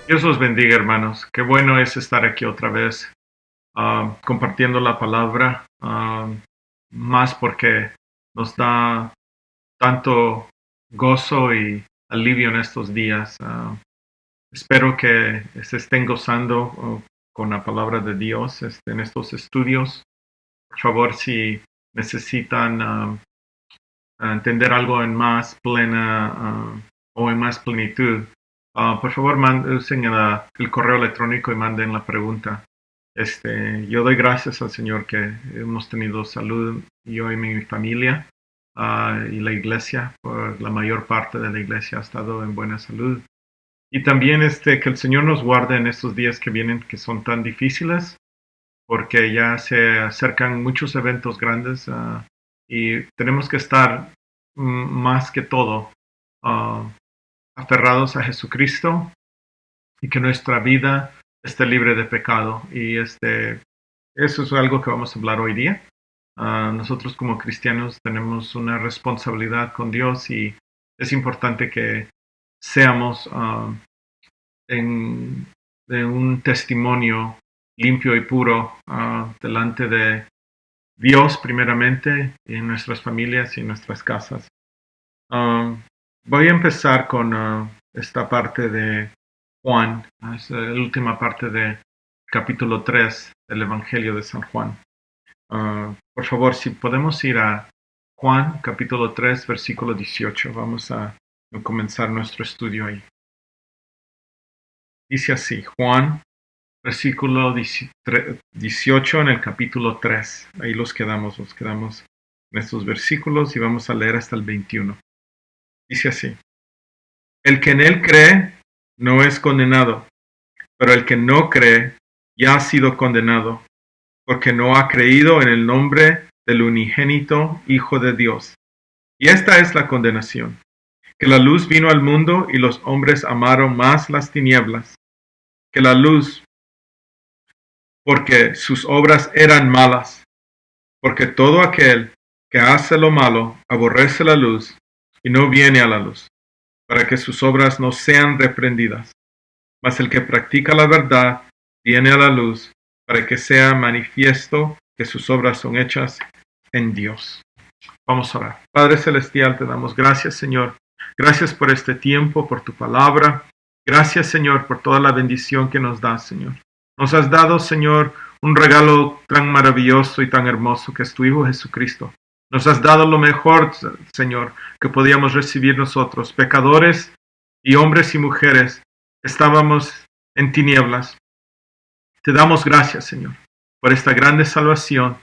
Dios los bendiga, hermanos. Qué bueno es estar aquí otra vez, compartiendo la palabra, más porque nos da tanto gozo y alivio en estos días. Espero que se estén gozando con la palabra de Dios en estos estudios. Por favor, si necesitan entender algo en más plena o en más plenitud, por favor usen el correo electrónico y manden la pregunta. Yo doy gracias al Señor que hemos tenido salud, yo y mi familia, y la iglesia, por la mayor parte de la iglesia ha estado en buena salud. Y también que el Señor nos guarde en estos días que vienen, que son tan difíciles, porque ya se acercan muchos eventos grandes, y tenemos que estar más que todo uh, aferrados a Jesucristo y que nuestra vida esté libre de pecado. Y eso es algo que vamos a hablar hoy día. Nosotros como cristianos tenemos una responsabilidad con Dios y es importante que seamos de un testimonio limpio y puro delante de Dios primeramente, y en nuestras familias y en nuestras casas. Voy a empezar con esta parte de Juan, es la última parte de capítulo 3 del Evangelio de San Juan. Por favor, si podemos ir a Juan capítulo 3 versículo 18, vamos a comenzar nuestro estudio ahí. Dice así, Juan versículo 18 en el capítulo 3. Ahí nos quedamos en estos versículos y vamos a leer hasta el 21. Dice así, el que en él cree no es condenado, pero el que no cree ya ha sido condenado, porque no ha creído en el nombre del unigénito Hijo de Dios. Y esta es la condenación, que la luz vino al mundo y los hombres amaron más las tinieblas que la luz, porque sus obras eran malas. Porque todo aquel que hace lo malo aborrece la luz y no viene a la luz, para que sus obras no sean reprendidas. Mas el que practica la verdad viene a la luz, para que sea manifiesto que sus obras son hechas en Dios. Vamos a orar. Padre Celestial, te damos gracias, Señor. Gracias por este tiempo, por tu palabra. Gracias, Señor, por toda la bendición que nos das, Señor. Nos has dado, Señor, un regalo tan maravilloso y tan hermoso que es tu Hijo Jesucristo. Nos has dado lo mejor, Señor, que podíamos recibir nosotros, pecadores y hombres y mujeres. Estábamos en tinieblas. Te damos gracias, Señor, por esta grande salvación.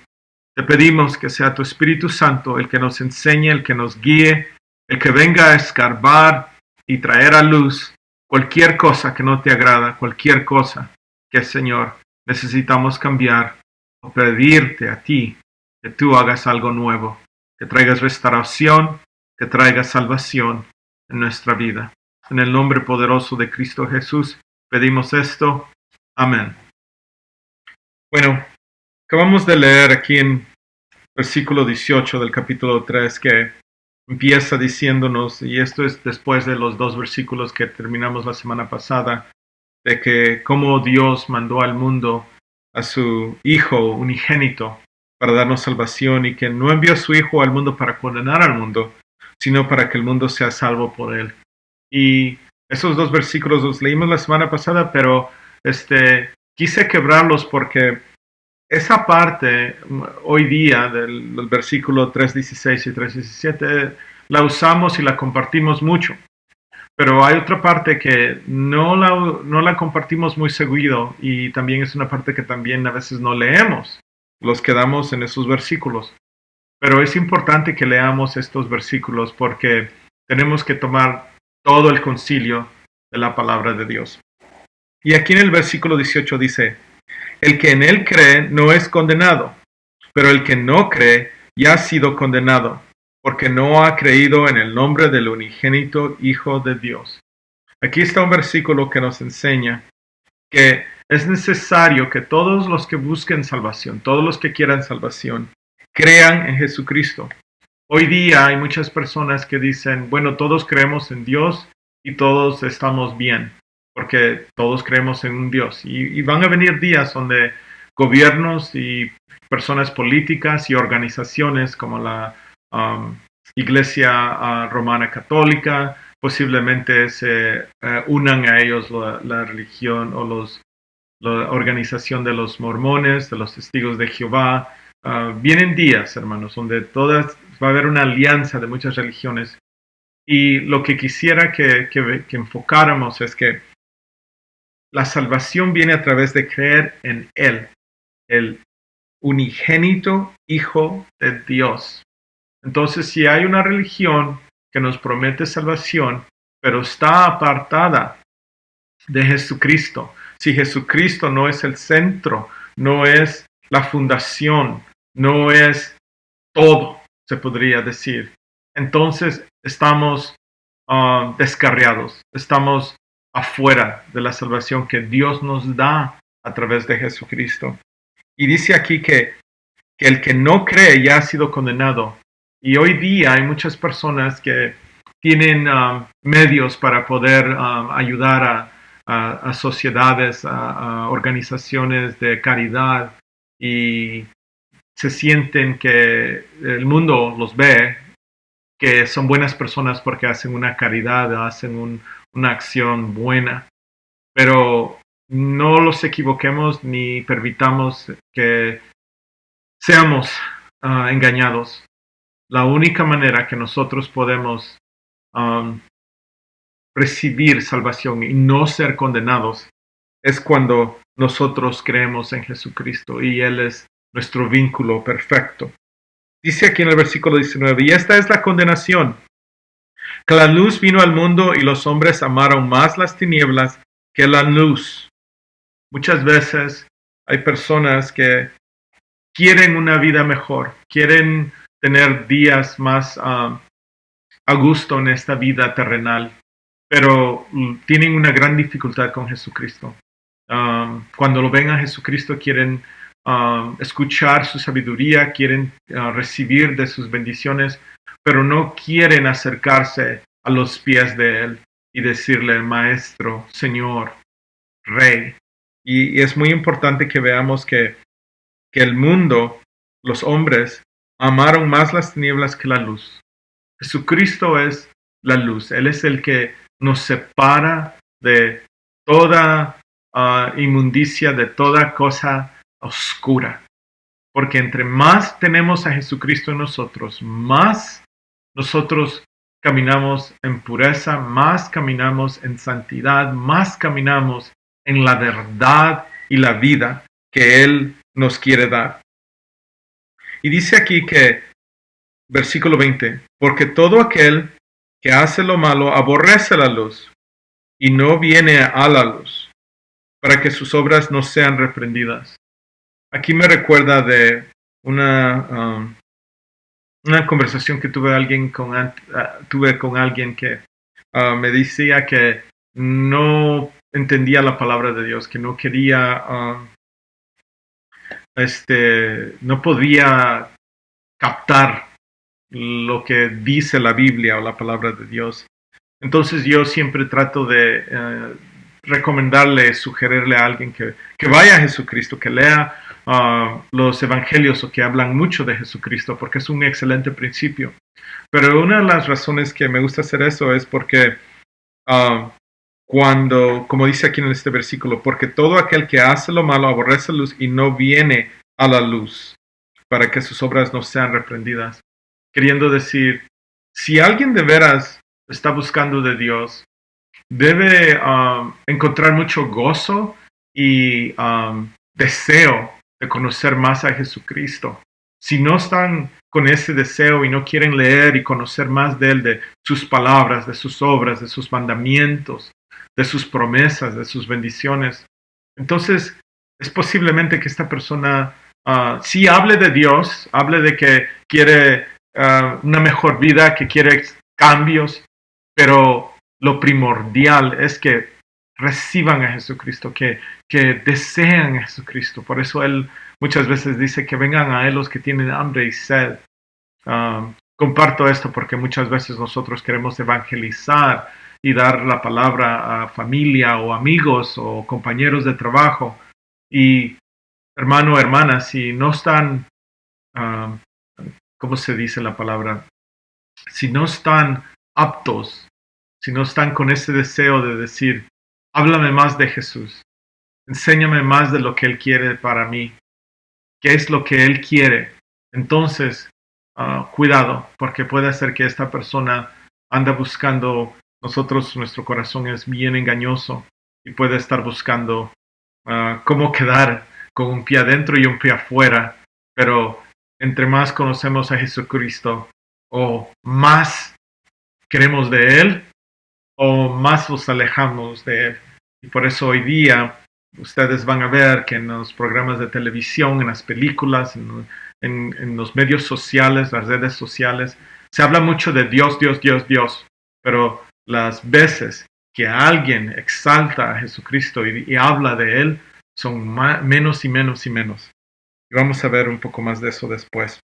Te pedimos que sea tu Espíritu Santo el que nos enseñe, el que nos guíe, el que venga a escarbar y traer a luz cualquier cosa que no te agrada, cualquier cosa que, Señor, necesitamos cambiar o pedirte a ti que tú hagas algo nuevo, que traigas restauración, que traigas salvación en nuestra vida. En el nombre poderoso de Cristo Jesús pedimos esto. Amén. Bueno, acabamos de leer aquí en versículo 18 del capítulo 3 que empieza diciéndonos, y esto es después de los dos versículos que terminamos la semana pasada, de que cómo Dios mandó al mundo a su Hijo unigénito para darnos salvación y que no envió a su Hijo al mundo para condenar al mundo, sino para que el mundo sea salvo por él. Y esos dos versículos los leímos la semana pasada, pero quise quebrarlos porque esa parte hoy día del versículo 3.16 y 3.17 la usamos y la compartimos mucho. Pero hay otra parte que no la compartimos muy seguido y también es una parte que también a veces no leemos. Los quedamos en esos versículos. Pero es importante que leamos estos versículos porque tenemos que tomar todo el concilio de la palabra de Dios. Y aquí en el versículo 18 dice, el que en él cree no es condenado, pero el que no cree ya ha sido condenado, porque no ha creído en el nombre del unigénito Hijo de Dios. Aquí está un versículo que nos enseña que es necesario que todos los que busquen salvación, todos los que quieran salvación, crean en Jesucristo. Hoy día hay muchas personas que dicen, bueno, todos creemos en Dios y todos estamos bien. porque todos creemos en un Dios. Y van a venir días donde gobiernos y personas políticas y organizaciones como la Iglesia Romana Católica posiblemente se unan a ellos la religión o la organización de los mormones, de los testigos de Jehová. Vienen días, hermanos, donde va a haber una alianza de muchas religiones. Y lo que quisiera que enfocáramos es que la salvación viene a través de creer en Él, el unigénito Hijo de Dios. Entonces, si hay una religión que nos promete salvación, pero está apartada de Jesucristo, si Jesucristo no es el centro, no es la fundación, no es todo, se podría decir, entonces estamos descarriados, estamos afuera de la salvación que Dios nos da a través de Jesucristo. Y dice aquí que el que no cree ya ha sido condenado. Y hoy día hay muchas personas que tienen medios para poder ayudar a sociedades, a organizaciones de caridad, y se sienten que el mundo los ve, que son buenas personas porque hacen una caridad, hacen una acción buena. Pero no los equivoquemos ni permitamos que seamos engañados. La única manera que nosotros podemos recibir salvación y no ser condenados es cuando nosotros creemos en Jesucristo y Él es nuestro vínculo perfecto. Dice aquí en el versículo 19, y esta es la condenación, que la luz vino al mundo y los hombres amaron más las tinieblas que la luz. Muchas veces hay personas que quieren una vida mejor, quieren tener días más a gusto en esta vida terrenal, pero tienen una gran dificultad con Jesucristo. Cuando lo ven a Jesucristo quieren escuchar su sabiduría, quieren recibir de sus bendiciones, pero no quieren acercarse a los pies de Él y decirle, Maestro, Señor, Rey. Y es muy importante que veamos que el mundo, los hombres, amaron más las tinieblas que la luz. Jesucristo es la luz. Él es el que nos separa de toda inmundicia, de toda cosa oscura. Porque entre más tenemos a Jesucristo en nosotros, más nosotros caminamos en pureza, más caminamos en santidad, más caminamos en la verdad y la vida que Él nos quiere dar. Y dice aquí que, versículo 20, porque todo aquel que hace lo malo aborrece la luz y no viene a la luz, para que sus obras no sean reprendidas. Aquí me recuerda de una conversación que tuve con alguien que me decía que no entendía la palabra de Dios, que no quería, no podía captar lo que dice la Biblia o la palabra de Dios. Entonces yo siempre trato de recomendarle, sugerirle a alguien que vaya a Jesucristo, que lea los evangelios o que hablan mucho de Jesucristo, porque es un excelente principio. Pero una de las razones que me gusta hacer eso es porque cuando, como dice aquí en este versículo, porque todo aquel que hace lo malo aborrece la luz y no viene a la luz, para que sus obras no sean reprendidas. Queriendo decir, si alguien de veras está buscando de Dios, debe encontrar mucho gozo y deseo de conocer más a Jesucristo. Si no están con ese deseo y no quieren leer y conocer más de Él, de sus palabras, de sus obras, de sus mandamientos, de sus promesas, de sus bendiciones, entonces es posiblemente que esta persona sí hable de Dios, hable de que quiere una mejor vida, que quiere cambios, pero lo primordial es que reciban a Jesucristo, que desean a Jesucristo. Por eso Él muchas veces dice que vengan a Él los que tienen hambre y sed. Comparto esto porque muchas veces nosotros queremos evangelizar y dar la palabra a familia o amigos o compañeros de trabajo. Y hermano o hermana, si no están, uh, ¿cómo se dice la palabra? Si no están aptos, si no están con ese deseo de decir, háblame más de Jesús, enséñame más de lo que Él quiere para mí, qué es lo que Él quiere, entonces cuidado, porque puede ser que esta persona anda buscando, nuestro corazón es bien engañoso y puede estar buscando cómo quedar con un pie adentro y un pie afuera, pero entre más conocemos a Jesucristo o más queremos de Él o más nos alejamos de Él. Y por eso hoy día ustedes van a ver que en los programas de televisión, en las películas, en los medios sociales, las redes sociales, se habla mucho de Dios, Dios, Dios, Dios, pero las veces que alguien exalta a Jesucristo y habla de Él, son menos y menos y menos. Y vamos a ver un poco más de eso después.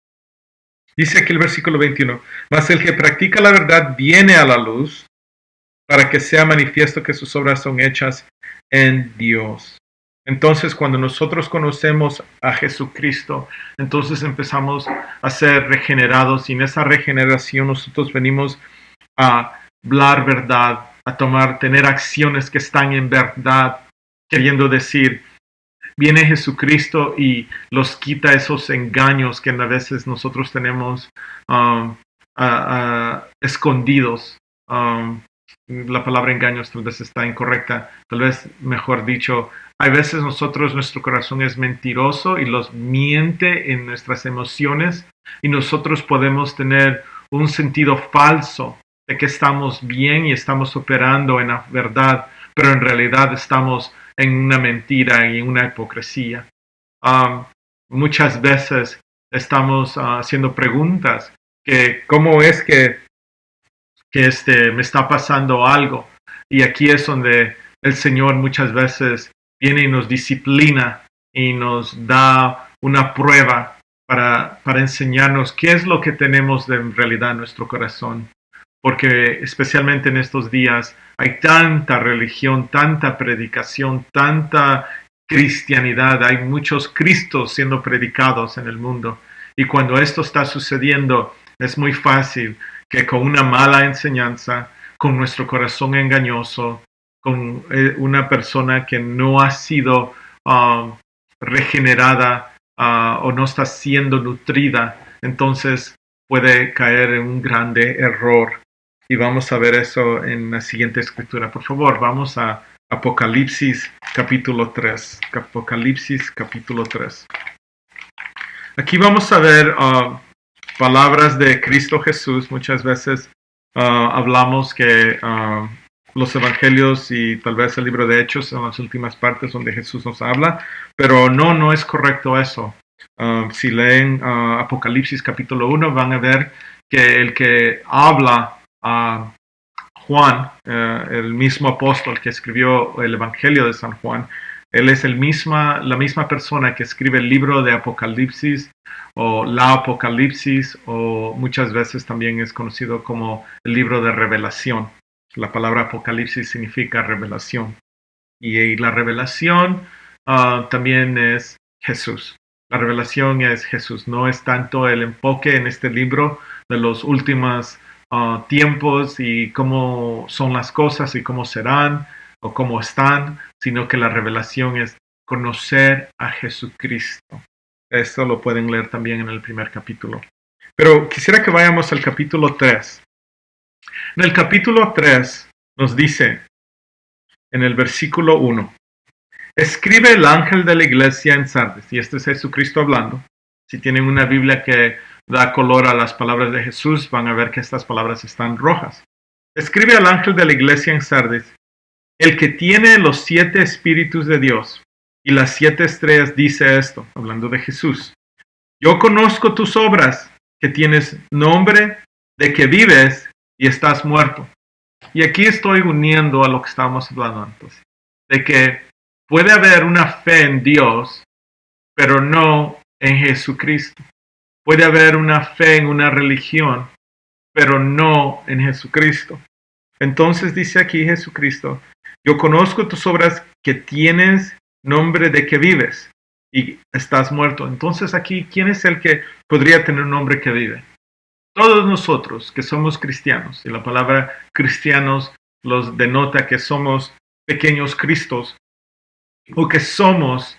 Dice aquí el versículo 21, mas el que practica la verdad viene a la luz para que sea manifiesto que sus obras son hechas en Dios. Entonces, cuando nosotros conocemos a Jesucristo, entonces empezamos a ser regenerados y en esa regeneración nosotros venimos a hablar verdad, a tener acciones que están en verdad, queriendo decir, viene Jesucristo y los quita esos engaños que a veces nosotros tenemos escondidos. La palabra engaños tal vez está incorrecta, tal vez mejor dicho, hay veces nuestro corazón es mentiroso y los miente en nuestras emociones y nosotros podemos tener un sentido falso de que estamos bien y estamos operando en la verdad, pero en realidad estamos en una mentira y en una hipocresía. Muchas veces estamos haciendo preguntas que cómo es que me está pasando algo. Y aquí es donde el Señor muchas veces viene y nos disciplina y nos da una prueba para enseñarnos qué es lo que tenemos de en realidad en nuestro corazón. Porque especialmente en estos días hay tanta religión, tanta predicación, tanta cristianidad, hay muchos Cristos siendo predicados en el mundo. Y cuando esto está sucediendo, es muy fácil que con una mala enseñanza, con nuestro corazón engañoso, con una persona que no ha sido regenerada o no está siendo nutrida, entonces puede caer en un grande error. Y vamos a ver eso en la siguiente escritura. Por favor, vamos a Apocalipsis capítulo 3. Apocalipsis capítulo 3. Aquí vamos a ver palabras de Cristo Jesús. Muchas veces hablamos que los evangelios y tal vez el libro de Hechos son las últimas partes donde Jesús nos habla, pero no es correcto eso. Si leen Apocalipsis capítulo 1 van a ver que el que habla a Juan, el mismo apóstol que escribió el Evangelio de San Juan, él es la misma persona que escribe el libro de Apocalipsis o la Apocalipsis o muchas veces también es conocido como el libro de Revelación. La palabra Apocalipsis significa revelación. Y la revelación también es Jesús. La revelación es Jesús. No es tanto el enfoque en este libro de los últimos tiempos y cómo son las cosas y cómo serán o cómo están, sino que la revelación es conocer a Jesucristo. Esto lo pueden leer también en el primer capítulo. Pero quisiera que vayamos al capítulo 3. En el capítulo 3 nos dice, en el versículo 1, escribe el ángel de la iglesia en Sardis, y este es Jesucristo hablando. Si tienen una Biblia que da color a las palabras de Jesús, van a ver que estas palabras están rojas. Escribe al ángel de la iglesia en Sardis, el que tiene los 7 espíritus de Dios y las 7 estrellas dice esto, hablando de Jesús. Yo conozco tus obras, que tienes nombre de que vives y estás muerto. Y aquí estoy uniendo a lo que estábamos hablando antes, de que puede haber una fe en Dios, pero no en Jesucristo. Puede haber una fe en una religión, pero no en Jesucristo. Entonces dice aquí Jesucristo, yo conozco tus obras, que tienes nombre de que vives y estás muerto. Entonces aquí, ¿quién es el que podría tener un nombre que vive? Todos nosotros que somos cristianos, y la palabra cristianos los denota que somos pequeños Cristos, o que somos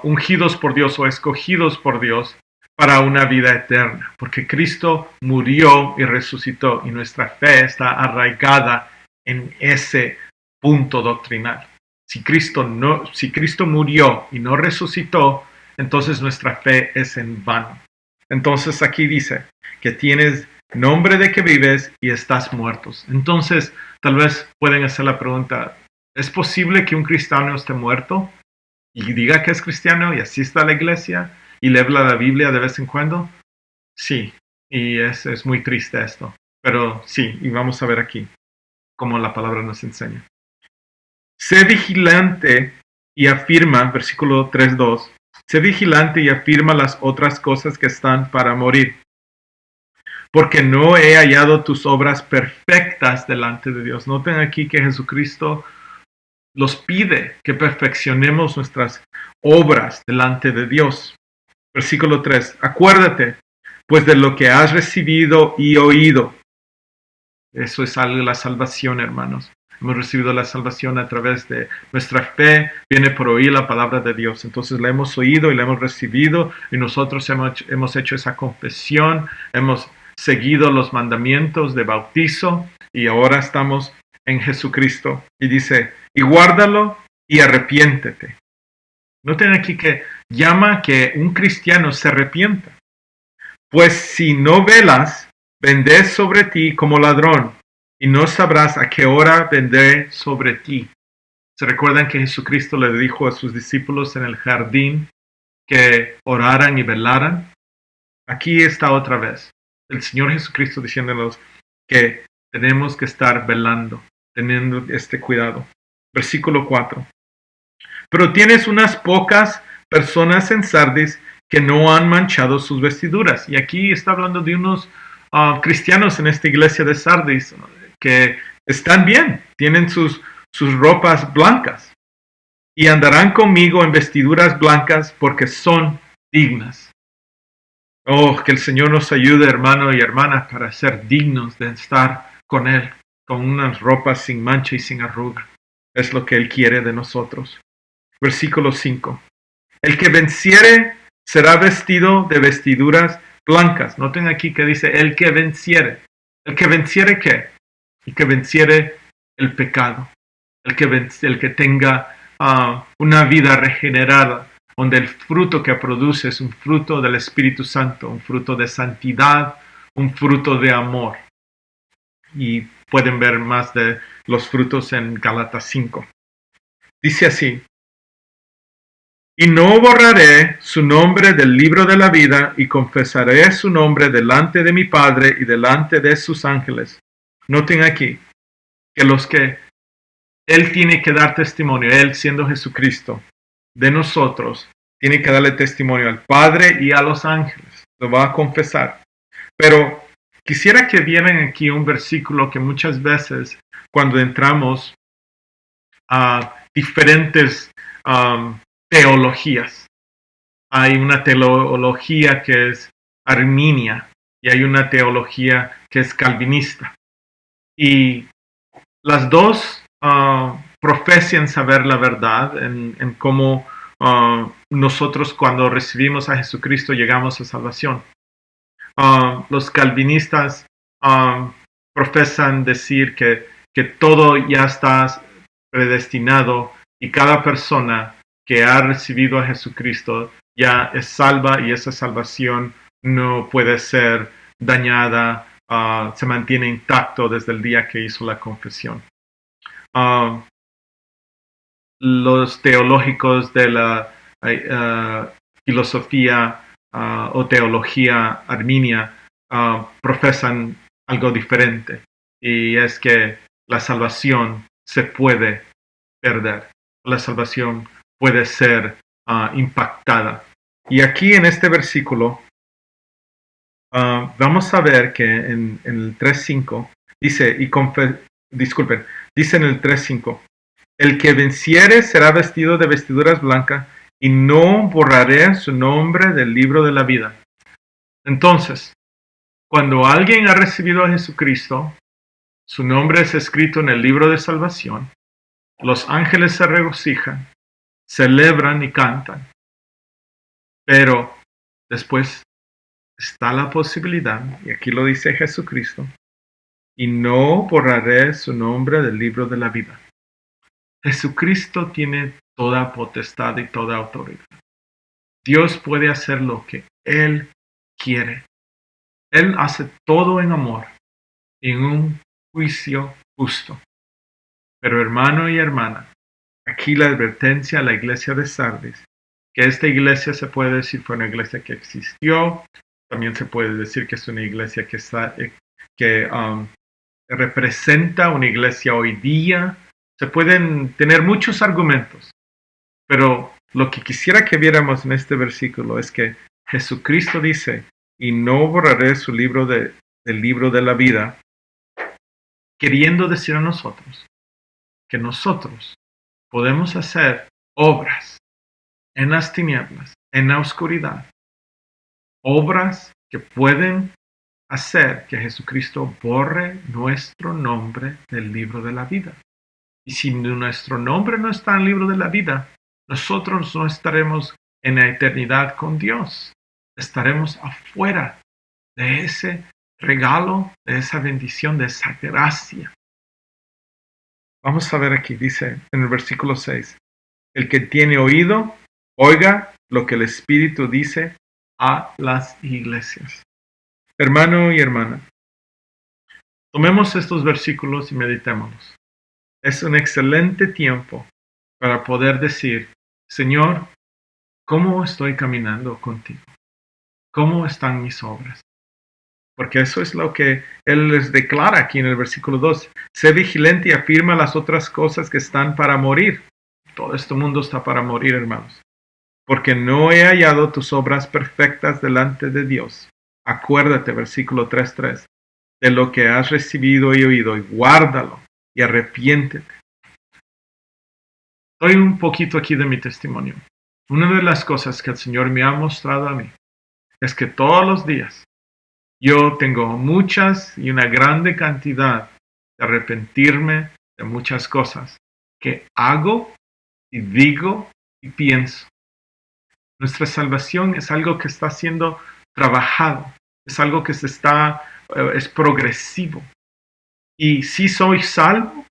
ungidos por Dios o escogidos por Dios para una vida eterna, porque Cristo murió y resucitó y nuestra fe está arraigada en ese punto doctrinal. Si Cristo murió y no resucitó, entonces nuestra fe es en vano. Entonces aquí dice que tienes nombre de que vives y estás muertos. Entonces tal vez pueden hacer la pregunta, ¿es posible que un cristiano esté muerto y diga que es cristiano y asista a la iglesia y lee la Biblia de vez en cuando? Sí, y es muy triste esto, pero sí, y vamos a ver aquí cómo la palabra nos enseña. Sé vigilante y afirma, versículo 3:2, sé vigilante y afirma las otras cosas que están para morir, porque no he hallado tus obras perfectas delante de Dios. Noten aquí que Jesucristo los pide que perfeccionemos nuestras obras delante de Dios. Versículo 3. Acuérdate, pues, de lo que has recibido y oído. Eso es algo de la salvación, hermanos. Hemos recibido la salvación a través de nuestra fe, viene por oír la palabra de Dios. Entonces la hemos oído y la hemos recibido y nosotros hemos hecho esa confesión, hemos seguido los mandamientos de bautizo y ahora estamos en Jesucristo. Y dice, y guárdalo y arrepiéntete. Noten aquí que llama que un cristiano se arrepienta. Pues si no velas, vendré sobre ti como ladrón, y no sabrás a qué hora vendré sobre ti. ¿Se recuerdan que Jesucristo le dijo a sus discípulos en el jardín que oraran y velaran? Aquí está otra vez el Señor Jesucristo diciéndonos que tenemos que estar velando, teniendo este cuidado. Versículo 4. Pero tienes unas pocas personas en Sardis que no han manchado sus vestiduras. Y aquí está hablando de unos cristianos en esta iglesia de Sardis que están bien, tienen sus ropas blancas y andarán conmigo en vestiduras blancas porque son dignas. Oh, que el Señor nos ayude, hermano y hermana, para ser dignos de estar con Él, con unas ropas sin mancha y sin arruga. Es lo que Él quiere de nosotros. Versículo 5. El que venciere será vestido de vestiduras blancas. Noten aquí que dice el que venciere. ¿El que venciere qué? El que venciere el pecado. El que tenga una vida regenerada, donde el fruto que produce es un fruto del Espíritu Santo, un fruto de santidad, un fruto de amor. Y pueden ver más de los frutos en Gálatas 5. Dice así, y no borraré su nombre del libro de la vida, y confesaré su nombre delante de mi Padre y delante de sus ángeles. Noten aquí que los que Él tiene que dar testimonio, Él siendo Jesucristo, de nosotros, tiene que darle testimonio al Padre y a los ángeles. Lo va a confesar. Pero quisiera que vieran aquí un versículo que muchas veces cuando entramos a diferentes teologías, hay una teología que es arminia y hay una teología que es calvinista. Y las dos profesan saber la verdad en cómo nosotros cuando recibimos a Jesucristo llegamos a salvación. Los calvinistas profesan decir que todo ya está predestinado y cada persona que ha recibido a Jesucristo ya es salva y esa salvación no puede ser dañada, se mantiene intacto desde el día que hizo la confesión. Los teológicos de la filosofía o teología arminia profesan algo diferente, y es que la salvación se puede perder, la salvación puede ser impactada. Y aquí en este versículo Vamos a ver que en el 3.5 dice, dice en el 3.5, el que venciere será vestido de vestiduras blancas y no borraré su nombre del libro de la vida. Entonces, cuando alguien ha recibido a Jesucristo, su nombre es escrito en el libro de salvación, los ángeles se regocijan, celebran y cantan. Pero después está la posibilidad, y aquí lo dice Jesucristo, y no borraré su nombre del libro de la vida. Jesucristo tiene toda potestad y toda autoridad. Dios puede hacer lo que Él quiere. Él hace todo en amor, en un juicio justo. Pero hermano y hermana, aquí la advertencia a la iglesia de Sardis, que esta iglesia se puede decir fue una iglesia que existió, también se puede decir que es una iglesia que representa una iglesia hoy día. Se pueden tener muchos argumentos, pero lo que quisiera que viéramos en este versículo es que Jesucristo dice, y no borraré su libro del libro de la vida, queriendo decir a nosotros que nosotros podemos hacer obras en las tinieblas, en la oscuridad, obras que pueden hacer que Jesucristo borre nuestro nombre del libro de la vida. Y si nuestro nombre no está en el libro de la vida, nosotros no estaremos en la eternidad con Dios. Estaremos afuera de ese regalo, de esa bendición, de esa gracia. Vamos a ver aquí, dice en el versículo 6, el que tiene oído, oiga lo que el Espíritu dice a las iglesias. Hermano y hermana, tomemos estos versículos y meditémoslos. Es un excelente tiempo para poder decir, Señor, ¿cómo estoy caminando contigo? ¿Cómo están mis obras? Porque eso es lo que Él les declara aquí en el versículo 2. Sé vigilante y afirma las otras cosas que están para morir. Todo este mundo está para morir, hermanos. Porque no he hallado tus obras perfectas delante de Dios. Acuérdate, versículo 3.3, de lo que has recibido y oído, y guárdalo, y arrepiéntete. Doy un poquito aquí de mi testimonio. Una de las cosas que el Señor me ha mostrado a mí es que todos los días yo tengo muchas y una grande cantidad de arrepentirme de muchas cosas que hago y digo y pienso. Nuestra salvación es algo que está siendo trabajado, es algo que es progresivo. Y sí soy salvo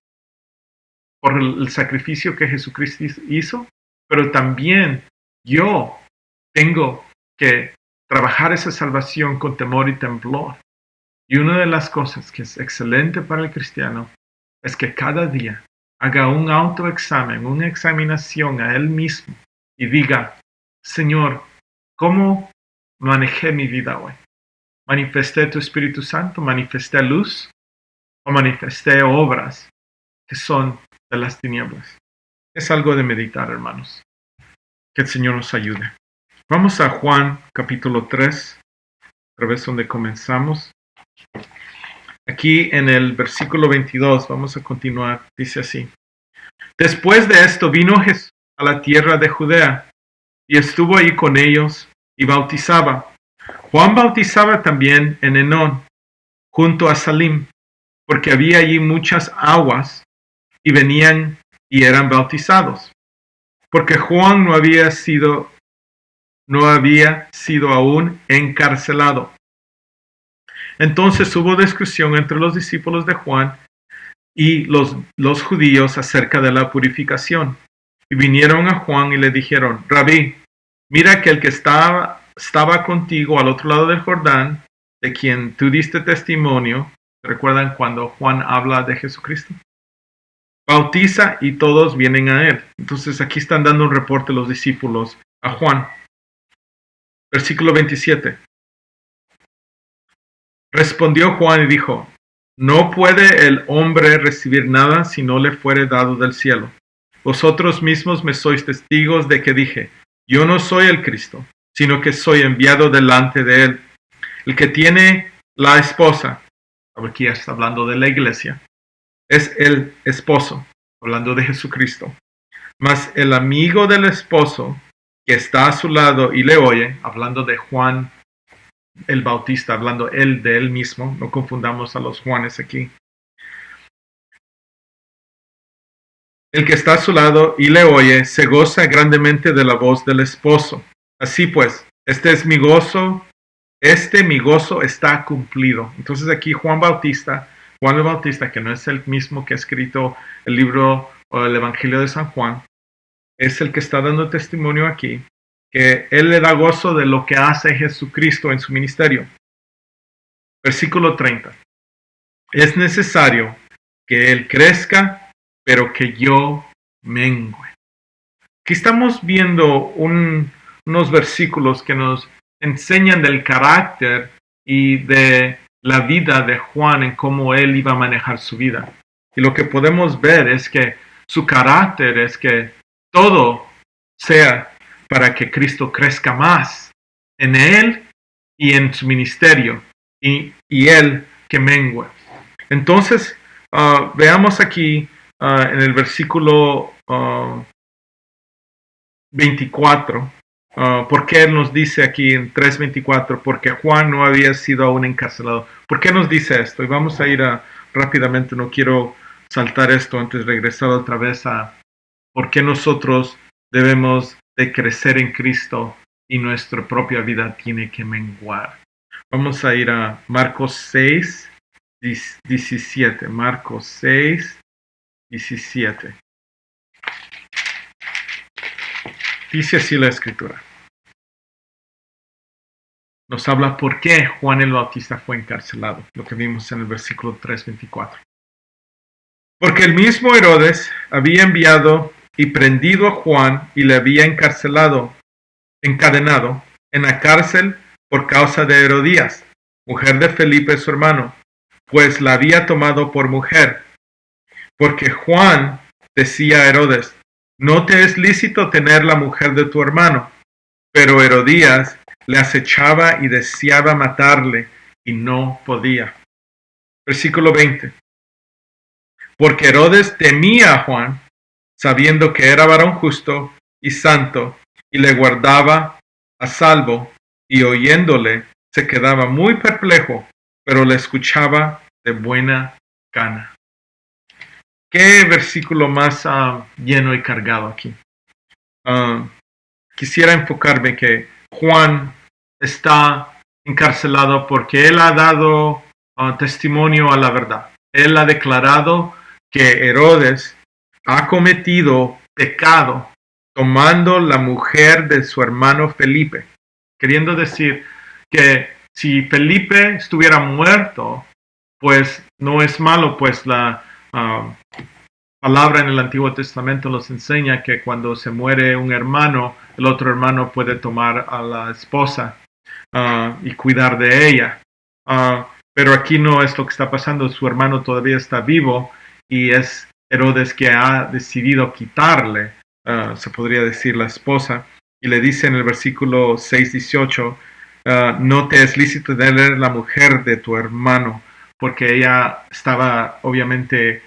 por el sacrificio que Jesucristo hizo, pero también yo tengo que trabajar esa salvación con temor y temblor. Y una de las cosas que es excelente para el cristiano es que cada día haga un autoexamen, una examinación a él mismo y diga, Señor, ¿cómo manejé mi vida hoy? ¿Manifesté tu Espíritu Santo? ¿Manifesté luz? ¿O manifesté obras que son de las tinieblas? Es algo de meditar, hermanos. Que el Señor nos ayude. Vamos a Juan capítulo 3, otra vez donde comenzamos. Aquí en el versículo 22, vamos a continuar, dice así. Después de esto vino Jesús a la tierra de Judea y estuvo ahí con ellos y bautizaba. Juan bautizaba también en Enón, junto a Salim, porque había allí muchas aguas y venían y eran bautizados. Porque Juan no había sido aún encarcelado. Entonces hubo discusión entre los discípulos de Juan y los judíos acerca de la purificación. Y vinieron a Juan y le dijeron, Rabí, mira que el que estaba contigo al otro lado del Jordán, de quien tú diste testimonio, ¿recuerdan cuando Juan habla de Jesucristo? Bautiza y todos vienen a él. Entonces aquí están dando un reporte los discípulos a Juan. Versículo 27. Respondió Juan y dijo, no puede el hombre recibir nada si no le fuere dado del cielo. Vosotros mismos me sois testigos de que dije, yo no soy el Cristo, sino que soy enviado delante de él. El que tiene la esposa, aquí ya está hablando de la iglesia, es el esposo, hablando de Jesucristo. Mas el amigo del esposo que está a su lado y le oye, hablando de Juan el Bautista, hablando él de él mismo, no confundamos a los Juanes aquí. El que está a su lado y le oye, se goza grandemente de la voz del esposo. Así pues, mi gozo está cumplido. Entonces aquí Juan el Bautista, que no es el mismo que ha escrito el libro o el Evangelio de San Juan, es el que está dando testimonio aquí, que él le da gozo de lo que hace Jesucristo en su ministerio. Versículo 30. Es necesario que él crezca, pero que yo mengue. Aquí estamos viendo unos versículos que nos enseñan del carácter y de la vida de Juan en cómo él iba a manejar su vida. Y lo que podemos ver es que su carácter es que todo sea para que Cristo crezca más en él y en su ministerio y él que mengue. Entonces, veamos aquí en el versículo 24, ¿por qué él nos dice aquí en 3:24? Porque Juan no había sido aún encarcelado. ¿Por qué nos dice esto? Y vamos a ir rápidamente, no quiero saltar esto antes de regresar otra vez a por qué nosotros debemos de crecer en Cristo y nuestra propia vida tiene que menguar. Vamos a ir a Marcos 6, 17. Marcos 6, 17. Dice así la escritura. Nos habla por qué Juan el Bautista fue encarcelado, lo que vimos en el versículo 3:24. Porque el mismo Herodes había enviado y prendido a Juan y le había encarcelado, encadenado en la cárcel por causa de Herodías, mujer de Felipe su hermano, pues la había tomado por mujer. Porque Juan decía a Herodes, no te es lícito tener la mujer de tu hermano. Pero Herodías le acechaba y deseaba matarle y no podía. Versículo 20. Porque Herodes temía a Juan, sabiendo que era varón justo y santo, y le guardaba a salvo, y oyéndole se quedaba muy perplejo, pero le escuchaba de buena gana. ¿Qué versículo más lleno y cargado aquí? Quisiera enfocarme que Juan está encarcelado porque él ha dado testimonio a la verdad. Él ha declarado que Herodes ha cometido pecado tomando la mujer de su hermano Felipe, queriendo decir que si Felipe estuviera muerto, pues no es malo, pues la palabra en el Antiguo Testamento nos enseña que cuando se muere un hermano, el otro hermano puede tomar a la esposa y cuidar de ella. Pero aquí no es lo que está pasando. Su hermano todavía está vivo y es Herodes que ha decidido quitarle, se podría decir, la esposa. Y le dice en el versículo 6:18, no te es lícito tener la mujer de tu hermano, porque ella estaba obviamente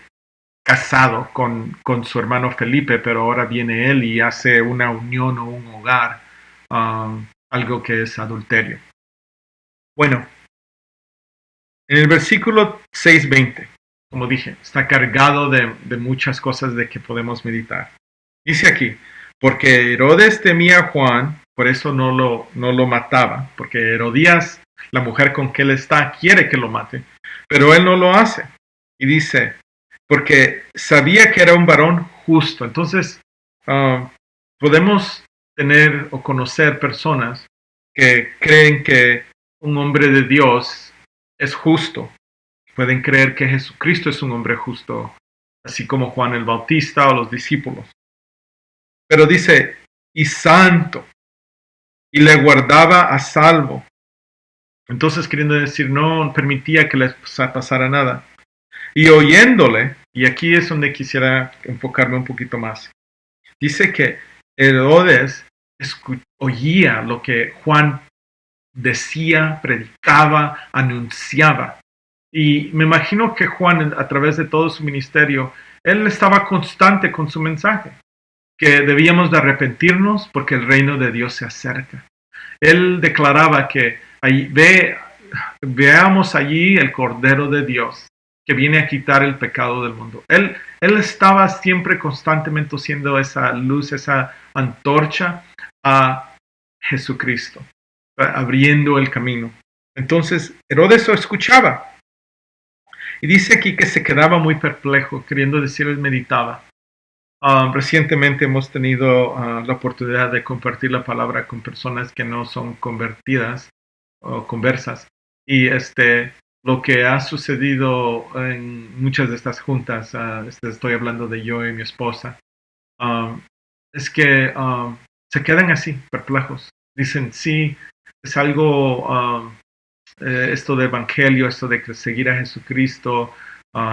casado con su hermano Felipe, pero ahora viene él y hace una unión o un hogar, algo que es adulterio. Bueno, en el versículo 6:20, como dije, está cargado de muchas cosas de que podemos meditar. Dice aquí, porque Herodes temía a Juan, por eso no lo mataba, porque Herodías, la mujer con que él está, quiere que lo mate, pero él no lo hace. Y dice, porque sabía que era un varón justo. Entonces, podemos tener o conocer personas que creen que un hombre de Dios es justo. Pueden creer que Jesucristo es un hombre justo, así como Juan el Bautista o los discípulos. Pero dice, y santo, y le guardaba a salvo. Entonces, queriendo decir, no permitía que les pasara nada. Y oyéndole, y aquí es donde quisiera enfocarme un poquito más, dice que Herodes oía lo que Juan decía, predicaba, anunciaba. Y me imagino que Juan, a través de todo su ministerio, él estaba constante con su mensaje, que debíamos de arrepentirnos porque el reino de Dios se acerca. Él declaraba que veamos allí el Cordero de Dios que viene a quitar el pecado del mundo. Él estaba siempre constantemente siendo esa luz, esa antorcha a Jesucristo, abriendo el camino. Entonces Herodes lo escuchaba y dice aquí que se quedaba muy perplejo, queriendo decir, él meditaba. Recientemente hemos tenido la oportunidad de compartir la palabra con personas que no son convertidas o conversas. Y lo que ha sucedido en muchas de estas juntas, estoy hablando de yo y mi esposa, es que se quedan así, perplejos. Dicen, sí, es algo, esto de evangelio, esto de seguir a Jesucristo,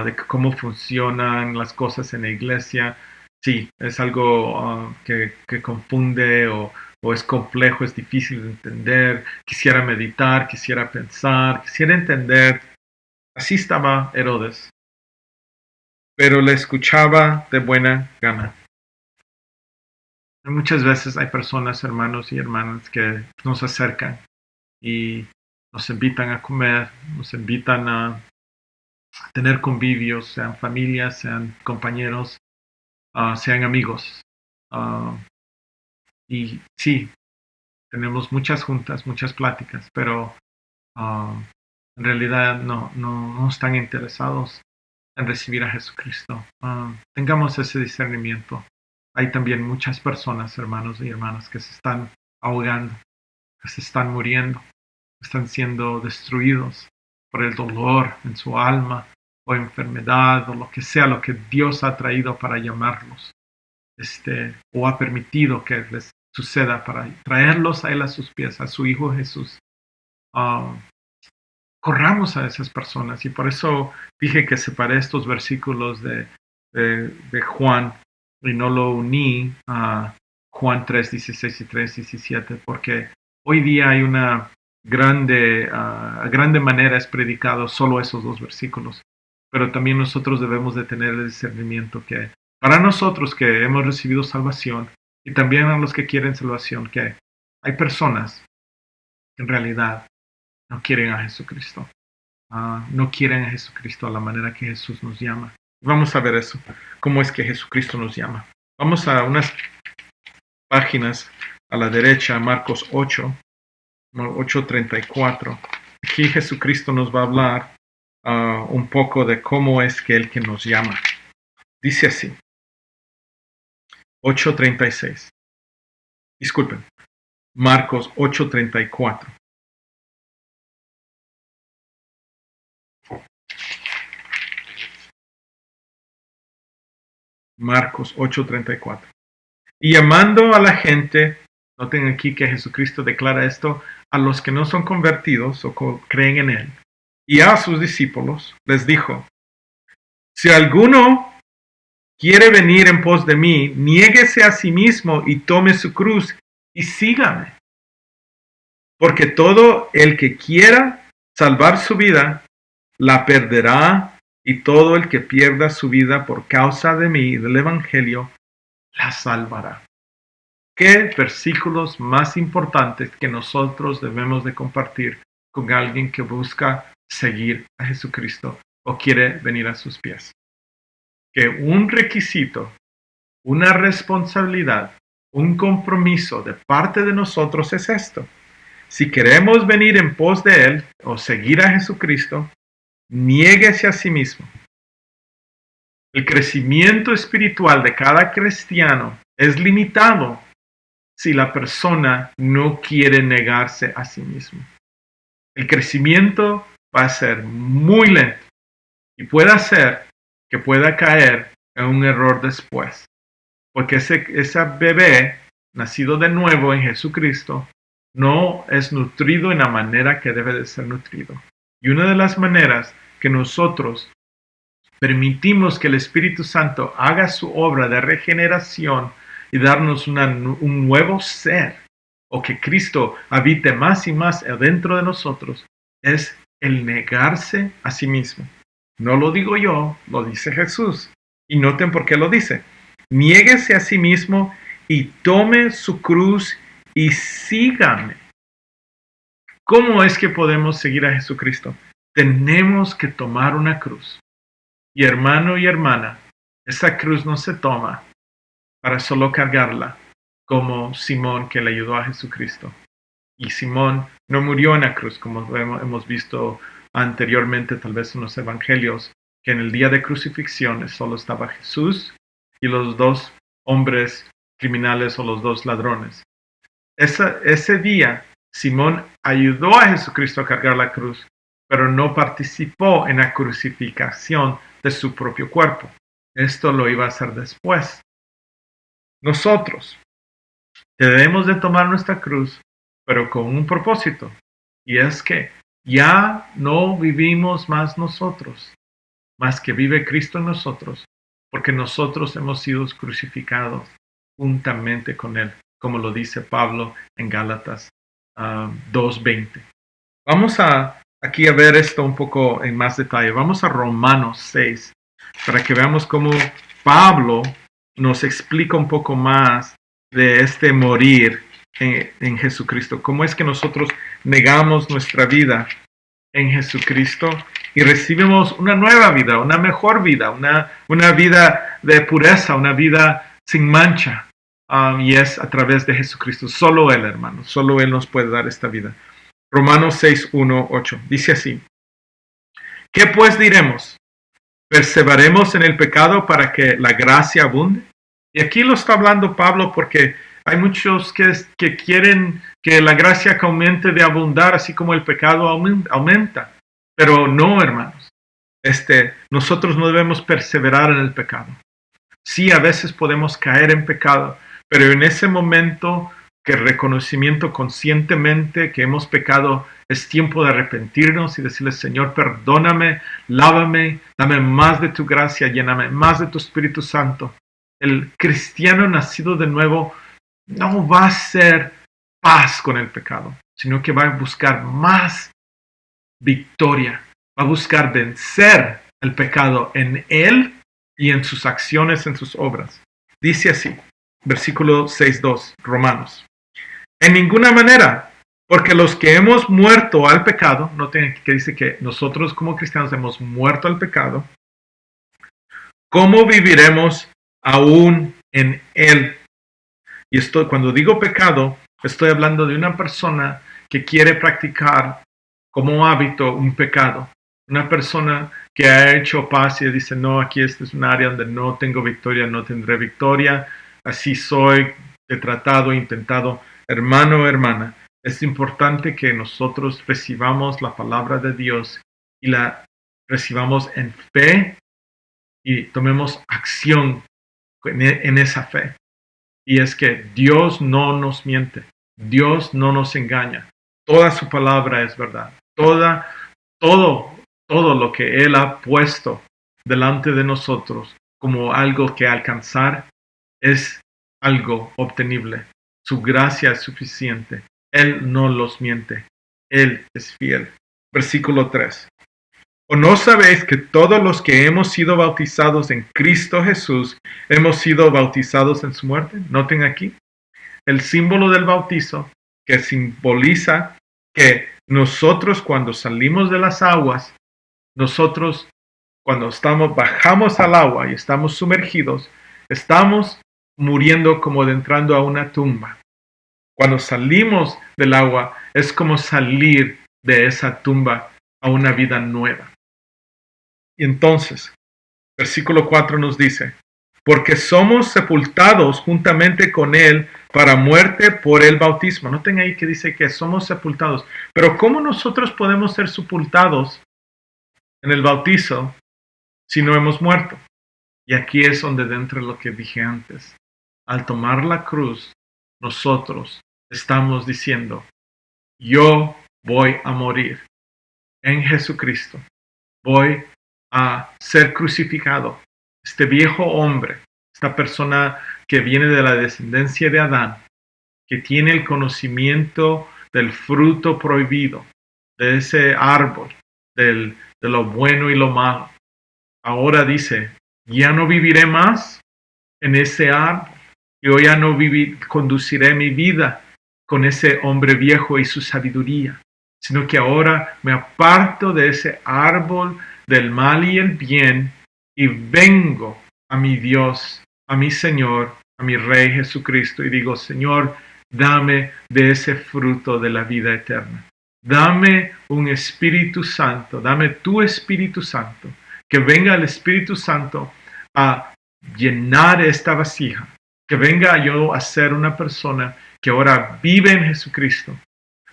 de cómo funcionan las cosas en la iglesia. Sí, es algo que confunde o es complejo, es difícil de entender. Quisiera meditar, quisiera pensar, quisiera entender. Así estaba Herodes, pero le escuchaba de buena gana. Muchas veces hay personas, hermanos y hermanas, que nos acercan y nos invitan a comer, nos invitan a tener convivios, sean familias, sean compañeros, sean amigos. Y sí, tenemos muchas juntas, muchas pláticas, pero en realidad no están interesados en recibir a Jesucristo. Tengamos ese discernimiento. Hay también muchas personas, hermanos y hermanas, que se están ahogando, que se están muriendo, que están siendo destruidos por el dolor en su alma o enfermedad o lo que sea, lo que Dios ha traído para llamarlos, o ha permitido que les suceda para traerlos a Él, a sus pies, a su Hijo Jesús. Corramos a esas personas, y por eso dije que separé estos versículos de Juan y no lo uní a Juan 3:16 y 3:17, porque hoy día hay una grande manera es predicado solo esos dos versículos, pero también nosotros debemos de tener el discernimiento que para nosotros que hemos recibido salvación, y también a los que quieren salvación, que hay personas que en realidad no quieren a Jesucristo. No quieren a Jesucristo a la manera que Jesús nos llama. Vamos a ver eso, cómo es que Jesucristo nos llama. Vamos a unas páginas a la derecha, Marcos 8:34. Aquí Jesucristo nos va a hablar un poco de cómo es que Él que nos llama. Dice así, 8:36. Disculpen, Marcos 8:34. Marcos 8:34. Y llamando a la gente, noten aquí que Jesucristo declara esto a los que no son convertidos o creen en Él, y a sus discípulos, les dijo, si alguno quiere venir en pos de mí, niéguese a sí mismo y tome su cruz y sígame. Porque todo el que quiera salvar su vida, la perderá, y todo el que pierda su vida por causa de mí y del Evangelio, la salvará. ¿Qué versículos más importantes que nosotros debemos de compartir con alguien que busca seguir a Jesucristo o quiere venir a sus pies? Que un requisito, una responsabilidad, un compromiso de parte de nosotros es esto. Si queremos venir en pos de Él o seguir a Jesucristo, niéguese a sí mismo. El crecimiento espiritual de cada cristiano es limitado si la persona no quiere negarse a sí mismo. El crecimiento va a ser muy lento y puede hacer que pueda caer en un error después, porque ese bebé nacido de nuevo en Jesucristo no es nutrido en la manera que debe de ser nutrido. Y una de las maneras que nosotros permitimos que el Espíritu Santo haga su obra de regeneración y darnos un nuevo ser o que Cristo habite más y más adentro de nosotros, es el negarse a sí mismo. No lo digo yo, lo dice Jesús. Y noten por qué lo dice. Niéguese a sí mismo y tome su cruz y sígame. ¿Cómo es que podemos seguir a Jesucristo? Tenemos que tomar una cruz. Y hermano y hermana, esa cruz no se toma para solo cargarla, como Simón que le ayudó a Jesucristo. Y Simón no murió en la cruz, como hemos visto anteriormente, tal vez en los evangelios, que en el día de crucifixión solo estaba Jesús y los dos hombres criminales o los dos ladrones. Ese día, Simón ayudó a Jesucristo a cargar la cruz, pero no participó en la crucificación de su propio cuerpo. Esto lo iba a hacer después. Nosotros debemos de tomar nuestra cruz, pero con un propósito, y es que ya no vivimos más nosotros, más que vive Cristo en nosotros, porque nosotros hemos sido crucificados juntamente con Él, como lo dice Pablo en Gálatas 2:20. Vamos aquí a ver esto un poco en más detalle. Vamos a Romanos 6, para que veamos cómo Pablo nos explica un poco más de este morir en Jesucristo. Cómo es que nosotros negamos nuestra vida en Jesucristo y recibimos una nueva vida, una mejor vida, una vida de pureza, una vida sin mancha. Y es a través de Jesucristo. Solo Él, hermano, solo Él nos puede dar esta vida. Romanos 6, 1, 8. Dice así. ¿Qué pues diremos? ¿Perseveraremos en el pecado para que la gracia abunde? Y aquí lo está hablando Pablo porque hay muchos que quieren que la gracia aumente de abundar, así como el pecado aumenta. Pero no, hermanos. Nosotros no debemos perseverar en el pecado. Sí, a veces podemos caer en pecado, pero en ese momento que reconocimiento conscientemente que hemos pecado, es tiempo de arrepentirnos y decirle, Señor, perdóname, lávame, dame más de tu gracia, lléname más de tu Espíritu Santo. El cristiano nacido de nuevo no va a ser paz con el pecado, sino que va a buscar más victoria, va a buscar vencer el pecado en él y en sus acciones, en sus obras. Dice así, versículo 6:2, Romanos. En ninguna manera, porque los que hemos muerto al pecado, noten que dice que nosotros como cristianos hemos muerto al pecado, ¿cómo viviremos aún en él? Y cuando digo pecado, estoy hablando de una persona que quiere practicar como hábito un pecado. Una persona que ha hecho paz y dice, no, aquí este es un área donde no tengo victoria, no tendré victoria, así soy, he tratado, intentado. Hermano, hermana, es importante que nosotros recibamos la palabra de Dios y la recibamos en fe y tomemos acción en esa fe. Y es que Dios no nos miente, Dios no nos engaña. Toda su palabra es verdad. Todo lo que Él ha puesto delante de nosotros como algo que alcanzar es algo obtenible. Su gracia es suficiente. Él no los miente. Él es fiel. Versículo 3. ¿O no sabéis que todos los que hemos sido bautizados en Cristo Jesús hemos sido bautizados en su muerte? Noten aquí el símbolo del bautizo que simboliza que nosotros cuando salimos de las aguas, nosotros cuando bajamos al agua y estamos sumergidos, estamos muriendo como de entrando a una tumba. Cuando salimos del agua es como salir de esa tumba a una vida nueva. Y entonces, versículo 4 nos dice, porque somos sepultados juntamente con Él para muerte por el bautismo. Noten ahí que dice que somos sepultados. Pero ¿cómo nosotros podemos ser sepultados en el bautizo si no hemos muerto? Y aquí es donde entra lo que dije antes. Al tomar la cruz, nosotros estamos diciendo, yo voy a morir en Jesucristo. Voy a ser crucificado. Este viejo hombre, esta persona que viene de la descendencia de Adán, que tiene el conocimiento del fruto prohibido, de ese árbol, de lo bueno y lo malo. Ahora dice, ya no viviré más en ese árbol. Yo ya no conduciré mi vida con ese hombre viejo y su sabiduría, sino que ahora me aparto de ese árbol del mal y el bien y vengo a mi Dios, a mi Señor, a mi Rey Jesucristo y digo, Señor, dame de ese fruto de la vida eterna. Dame un Espíritu Santo, dame tu Espíritu Santo, que venga el Espíritu Santo a llenar esta vasija, que venga yo a ser una persona que ahora vive en Jesucristo.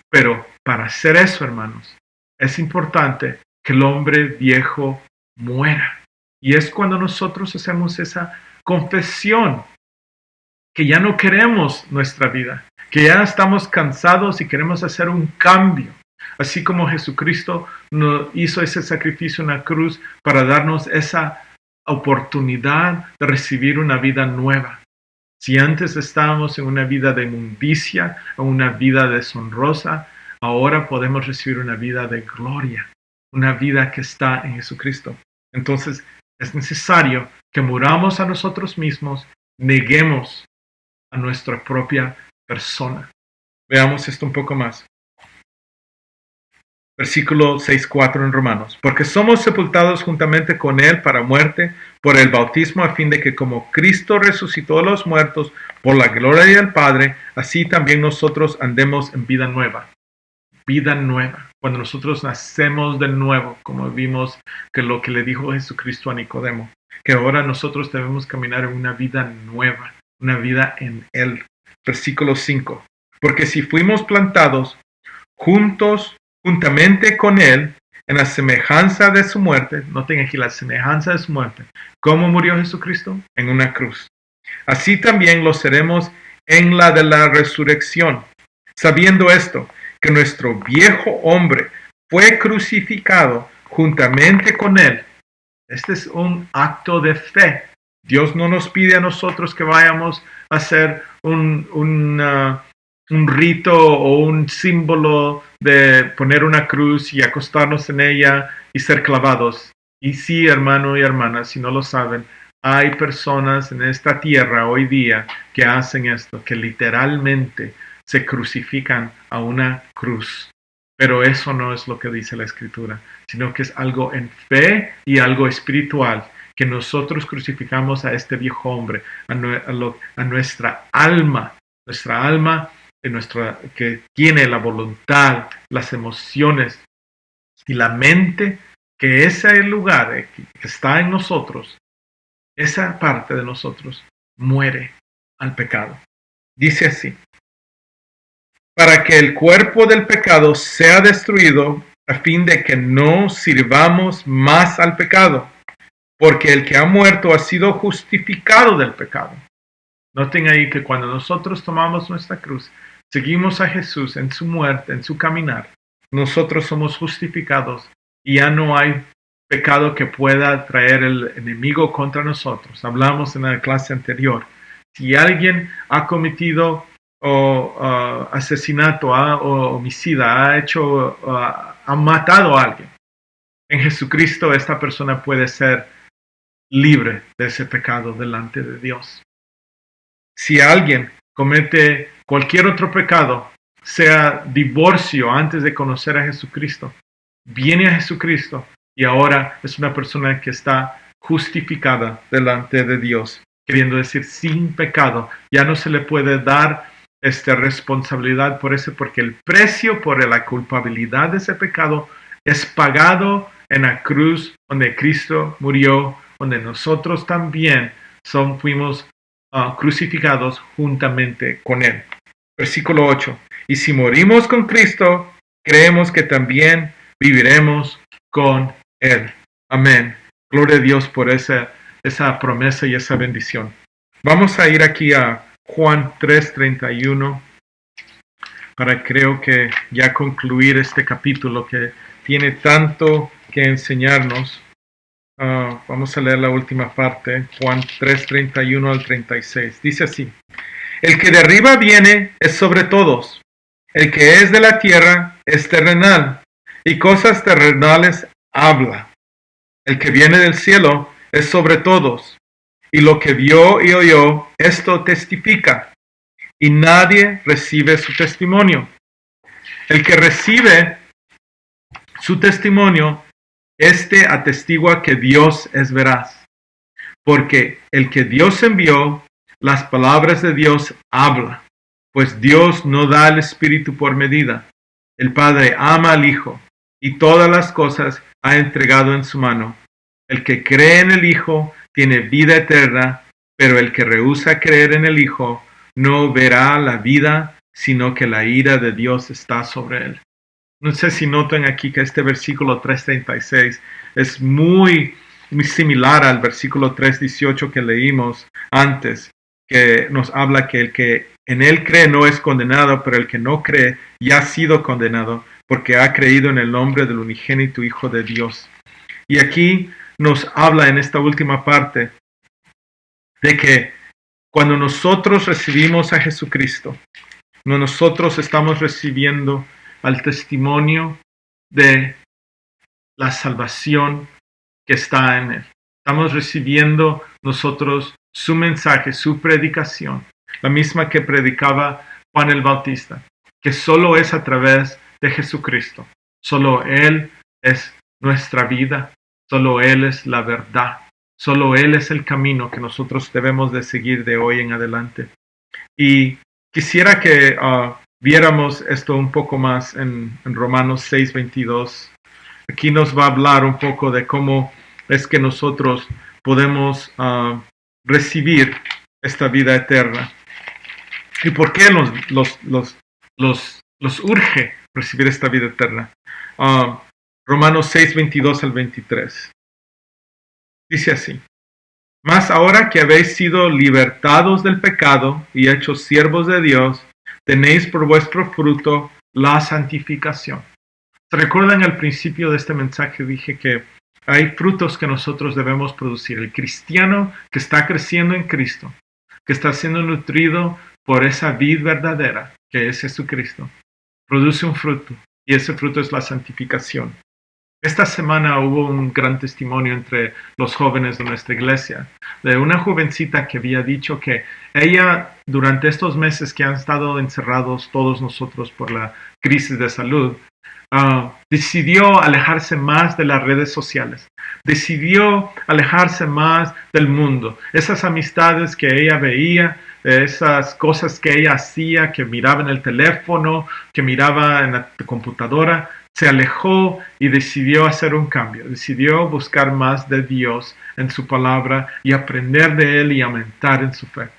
Pero para hacer eso, hermanos, es importante que el hombre viejo muera. Y es cuando nosotros hacemos esa confesión que ya no queremos nuestra vida, que ya estamos cansados y queremos hacer un cambio. Así como Jesucristo nos hizo ese sacrificio en la cruz para darnos esa oportunidad de recibir una vida nueva. Si antes estábamos en una vida de inmundicia o una vida deshonrosa, ahora podemos recibir una vida de gloria, una vida que está en Jesucristo. Entonces es necesario que muramos a nosotros mismos, neguemos a nuestra propia persona. Veamos esto un poco más. Versículo 6:4 en Romanos. Porque somos sepultados juntamente con Él para muerte por el bautismo, a fin de que como Cristo resucitó a los muertos por la gloria del Padre, así también nosotros andemos en vida nueva. Vida nueva. Cuando nosotros nacemos de nuevo, como vimos que lo que le dijo Jesucristo a Nicodemo, que ahora nosotros debemos caminar en una vida nueva, una vida en Él. Versículo 5. Porque si fuimos plantados juntamente con Él, en la semejanza de su muerte, noten aquí la semejanza de su muerte. ¿Cómo murió Jesucristo? En una cruz. Así también lo seremos en la de la resurrección, sabiendo esto, que nuestro viejo hombre fue crucificado juntamente con Él. Este es un acto de fe. Dios no nos pide a nosotros que vayamos a hacer un rito o un símbolo de poner una cruz y acostarnos en ella y ser clavados. Y sí, hermano y hermana, si no lo saben, hay personas en esta tierra hoy día que hacen esto, que literalmente se crucifican a una cruz. Pero eso no es lo que dice la Escritura, sino que es algo en fe y algo espiritual, que nosotros crucificamos a este viejo hombre, a nuestra alma que tiene la voluntad, las emociones y la mente, que ese lugar que está en nosotros, esa parte de nosotros, muere al pecado. Dice así: para que el cuerpo del pecado sea destruido, a fin de que no sirvamos más al pecado, porque el que ha muerto ha sido justificado del pecado. Noten ahí que cuando nosotros tomamos nuestra cruz, seguimos a Jesús en su muerte, en su caminar, nosotros somos justificados y ya no hay pecado que pueda traer el enemigo contra nosotros. Hablamos en la clase anterior. Si alguien ha cometido asesinato o homicida, ha matado a alguien, en Jesucristo esta persona puede ser libre de ese pecado delante de Dios. Si alguien comete cualquier otro pecado, sea divorcio antes de conocer a Jesucristo, viene a Jesucristo y ahora es una persona que está justificada delante de Dios, queriendo decir sin pecado. Ya no se le puede dar responsabilidad por eso, porque el precio por la culpabilidad de ese pecado es pagado en la cruz donde Cristo murió, donde nosotros también fuimos crucificados juntamente con Él. Versículo 8. Y si morimos con Cristo, creemos que también viviremos con Él. Amén. Gloria a Dios por esa promesa y esa bendición. Vamos a ir aquí a Juan 3:31 para creo que ya concluir este capítulo que tiene tanto que enseñarnos. Vamos a leer la última parte, Juan 3:31 al 36. Dice así: El que de arriba viene es sobre todos. El que es de la tierra es terrenal, y cosas terrenales habla. El que viene del cielo es sobre todos, y lo que vio y oyó, esto testifica, y nadie recibe su testimonio. El que recibe su testimonio, este atestigua que Dios es veraz, porque el que Dios envió, las palabras de Dios habla, pues Dios no da el Espíritu por medida. El Padre ama al Hijo, y todas las cosas ha entregado en su mano. El que cree en el Hijo tiene vida eterna, pero el que rehúsa creer en el Hijo no verá la vida, sino que la ira de Dios está sobre él. No sé si notan aquí que este versículo 3:36 es muy similar al versículo 3:18 que leímos antes, que nos habla que el que en él cree no es condenado, pero el que no cree ya ha sido condenado porque ha creído en el nombre del unigénito Hijo de Dios. Y aquí nos habla en esta última parte de que cuando nosotros recibimos a Jesucristo, cuando nosotros estamos recibiendo al testimonio de la salvación que está en él. Estamos recibiendo nosotros su mensaje, su predicación, la misma que predicaba Juan el Bautista, que solo es a través de Jesucristo. Solo Él es nuestra vida, solo Él es la verdad, solo Él es el camino que nosotros debemos de seguir de hoy en adelante. Y quisiera que viéramos esto un poco más en Romanos 6:22. Aquí nos va a hablar un poco de cómo es que nosotros podemos recibir esta vida eterna. ¿Y por qué los urge recibir esta vida eterna? Romanos 6:22 al 23. Dice así: Mas ahora que habéis sido libertados del pecado y hechos siervos de Dios, tenéis por vuestro fruto la santificación. ¿Se recuerdan al principio de este mensaje? Dije que hay frutos que nosotros debemos producir. El cristiano que está creciendo en Cristo, que está siendo nutrido por esa vid verdadera, que es Jesucristo, produce un fruto, y ese fruto es la santificación. Esta semana hubo un gran testimonio entre los jóvenes de nuestra iglesia, de una jovencita que había dicho que ella, durante estos meses que han estado encerrados todos nosotros por la crisis de salud, decidió alejarse más de las redes sociales, decidió alejarse más del mundo, esas amistades que ella veía, esas cosas que ella hacía, que miraba en el teléfono, que miraba en la computadora. Se alejó y decidió hacer un cambio, decidió buscar más de Dios en su palabra y aprender de Él y aumentar en su fe.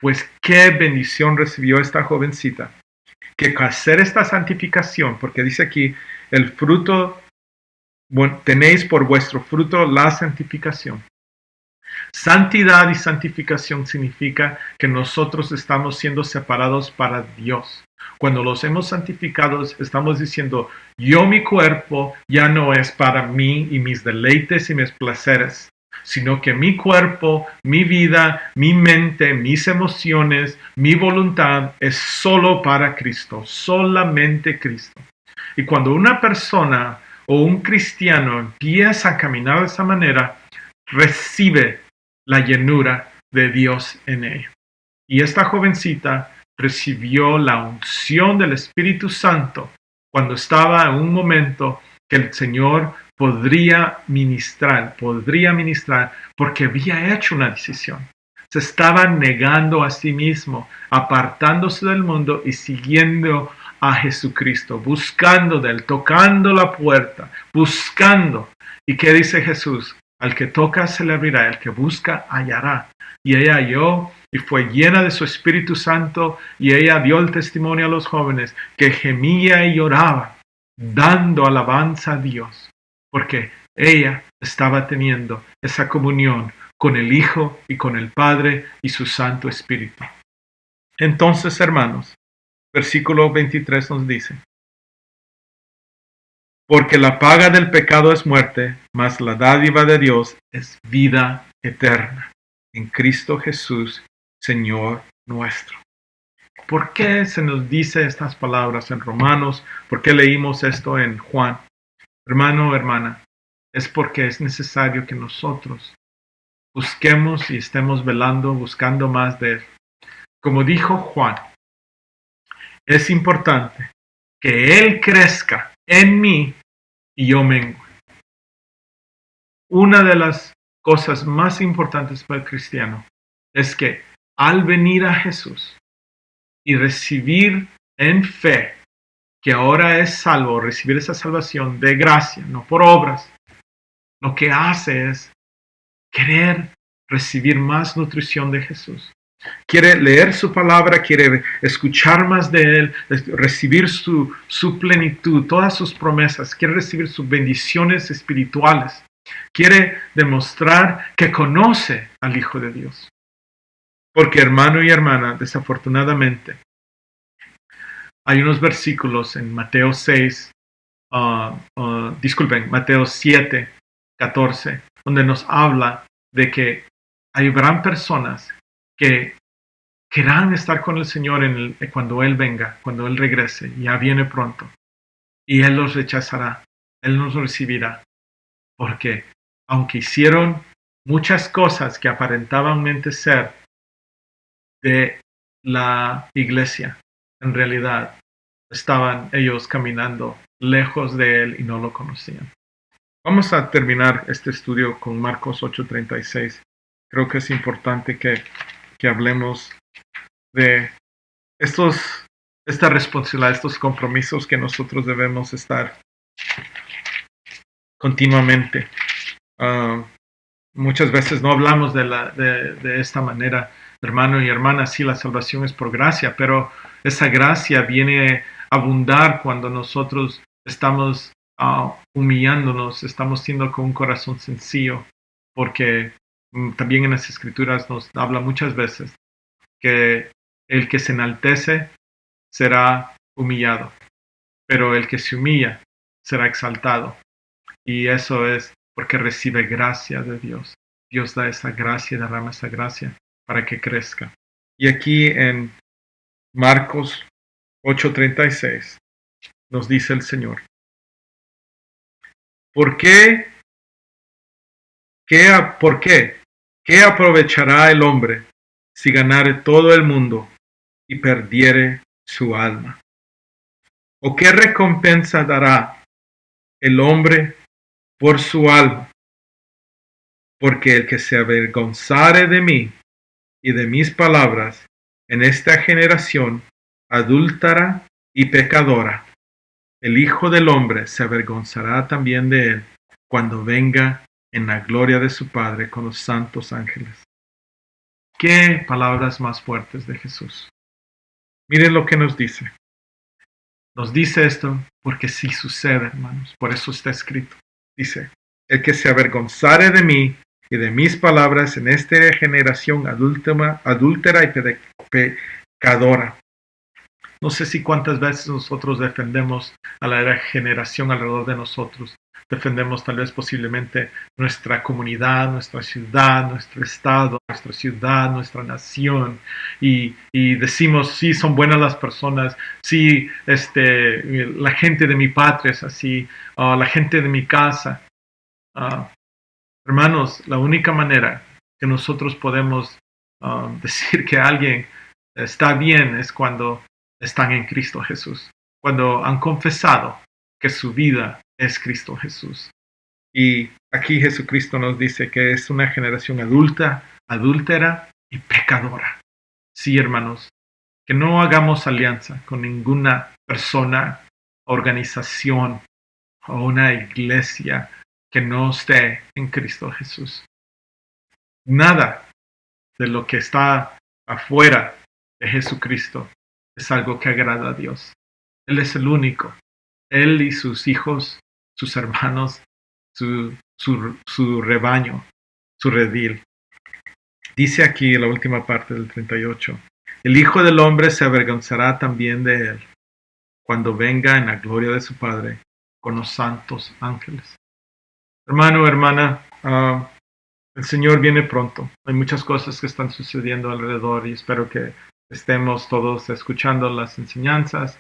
Pues qué bendición recibió esta jovencita, que hacer esta santificación, porque dice aquí, el fruto, bueno, tenéis por vuestro fruto la santificación. Santidad y santificación significa que nosotros estamos siendo separados para Dios. Cuando los hemos santificado, estamos diciendo, yo mi cuerpo ya no es para mí y mis deleites y mis placeres, sino que mi cuerpo, mi vida, mi mente, mis emociones, mi voluntad es solo para Cristo, solamente Cristo. Y cuando una persona o un cristiano empieza a caminar de esa manera, recibe la llenura de Dios en ella. Y esta jovencita recibió la unción del Espíritu Santo cuando estaba en un momento que el Señor podría ministrar, porque había hecho una decisión. Se estaba negando a sí mismo, apartándose del mundo y siguiendo a Jesucristo, buscando de Él, tocando la puerta, buscando. ¿Y qué dice Jesús? Al que toca se le abrirá, el que busca hallará. Y ella halló y fue llena de su Espíritu Santo, y ella dio el testimonio a los jóvenes que gemía y lloraba, dando alabanza a Dios, porque ella estaba teniendo esa comunión con el Hijo y con el Padre y su Santo Espíritu. Entonces, hermanos, versículo 23 nos dice: Porque la paga del pecado es muerte, mas la dádiva de Dios es vida eterna en Cristo Jesús, Señor nuestro. ¿Por qué se nos dice estas palabras en Romanos? ¿Por qué leímos esto en Juan? Hermano o hermana, es porque es necesario que nosotros busquemos y estemos velando, buscando más de Él. Como dijo Juan, es importante que Él crezca en mí y yo mengue. Una de las cosas más importantes para el cristiano es que al venir a Jesús y recibir en fe que ahora es salvo, recibir esa salvación de gracia, no por obras, lo que hace es querer recibir más nutrición de Jesús. Quiere leer su palabra, quiere escuchar más de Él, recibir su plenitud, todas sus promesas, quiere recibir sus bendiciones espirituales. Quiere demostrar que conoce al Hijo de Dios. Porque hermano y hermana, desafortunadamente, hay unos versículos en Mateo 6, Mateo 7, 14, donde nos habla de que habrán personas que querrán estar con el Señor cuando Él venga, cuando Él regrese, ya viene pronto. Y Él los rechazará, Él nos recibirá. Porque aunque hicieron muchas cosas que aparentaban ser de la iglesia, en realidad estaban ellos caminando lejos de Él y no lo conocían. Vamos a terminar este estudio con Marcos 8:36. Creo que es importante que hablemos de esta responsabilidad, estos compromisos que nosotros debemos estar continuamente. Muchas veces no hablamos de esta manera, hermano y hermana. Sí, la salvación es por gracia, pero esa gracia viene a abundar cuando nosotros estamos humillándonos, estamos siendo con un corazón sencillo, porque también en las Escrituras nos habla muchas veces que el que se enaltece será humillado, pero el que se humilla será exaltado. Y eso es porque recibe gracia de Dios. Dios da esa gracia, derrama esa gracia para que crezca. Y aquí en Marcos 8:36 nos dice el Señor: ¿Por qué? ¿Por qué? ¿Qué aprovechará el hombre si ganare todo el mundo y perdiere su alma? ¿O qué recompensa dará el hombre por su alma? Porque el que se avergonzare de mí y de mis palabras en esta generación adúltera y pecadora, el Hijo del Hombre se avergonzará también de él cuando venga en la gloria de su Padre con los santos ángeles. ¿Qué palabras más fuertes de Jesús? Miren lo que nos dice. Nos dice esto porque sí sucede, hermanos. Por eso está escrito. Dice: el que se avergonzare de mí y de mis palabras en esta generación adúltera y pecadora. No sé si cuántas veces nosotros defendemos a la generación alrededor de nosotros. Defendemos tal vez posiblemente nuestra comunidad, nuestra ciudad, nuestro estado, nuestra ciudad, nuestra nación. Y decimos, sí, son buenas las personas, sí, la gente de mi patria es así, la gente de mi casa. Hermanos, la única manera que nosotros podemos decir que alguien está bien es cuando están en Cristo Jesús, cuando han confesado que su vida es Cristo Jesús. Y aquí Jesucristo nos dice que es una generación adúltera y pecadora. Sí, hermanos, que no hagamos alianza con ninguna persona, organización o una iglesia que no esté en Cristo Jesús. Nada de lo que está afuera de Jesucristo es algo que agrada a Dios. Él es el único. Él y sus hijos, sus hermanos, su rebaño, su redil. Dice aquí en la última parte del 38: el Hijo del Hombre se avergonzará también de él cuando venga en la gloria de su Padre con los santos ángeles. Hermano, hermana, el Señor viene pronto. Hay muchas cosas que están sucediendo alrededor y espero que estemos todos escuchando las enseñanzas